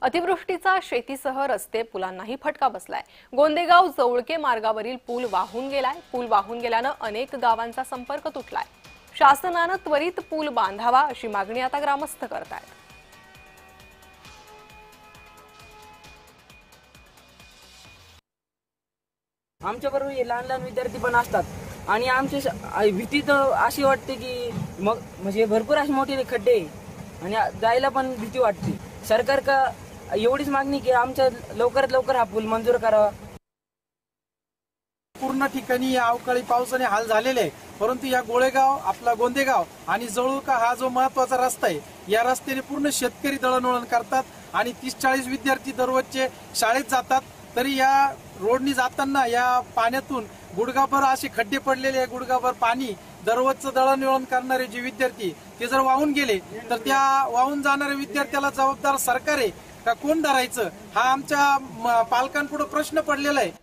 अतिवृष्टीचा शेतीसह रस्ते पुलांनाही फटका बसलाय। गोंदेगाव जवळके मार्गावरील पूल वाहून गेलाय। पूल वाहून गेल्यानं अनेक गावांचा संपर्क तुटलाय। शासनानं त्वरित पूल बांधावा अशी मागणी आता ग्रामस्थ करतायत। आमच्या बरोबर लहान लहान विद्यार्थी पण असतात आणि आमची भीती तर अशी वाटते की मग म्हणजे भरपूर असे मोठे खड्डे आणि जायला पण भीती वाटते। सरकार का एवढीच मागणी की आमच्या लवकरात लवकर हा पूल मंजूर करावा। पूर्ण ठिकाणी या अवकाळी पावसाने हाल झालेले आहे, परंतु या गोळेगाव आपला गोंदेगाव आणि जवळका हा जो महत्वाचा रस्ता आहे, या रस्त्याने पूर्ण शेतकरी दळणवळण करतात आणि 30-40 विद्यार्थी दररोजचे शाळेत जातात। तरी या रोडनी जाताना या पाण्यातून गुडघाभर असे खड्डे पडलेले आहे, गुडघाभर पाणी। दररोजचं दळणवळण करणारे जे विद्यार्थी ते जर वाहून गेले तर त्या वाहून जाणाऱ्या विद्यार्थ्याला जबाबदार सरकार आहे का कोण धरायचं, हा आमच्या पालकांपुढे प्रश्न पडलेला आहे।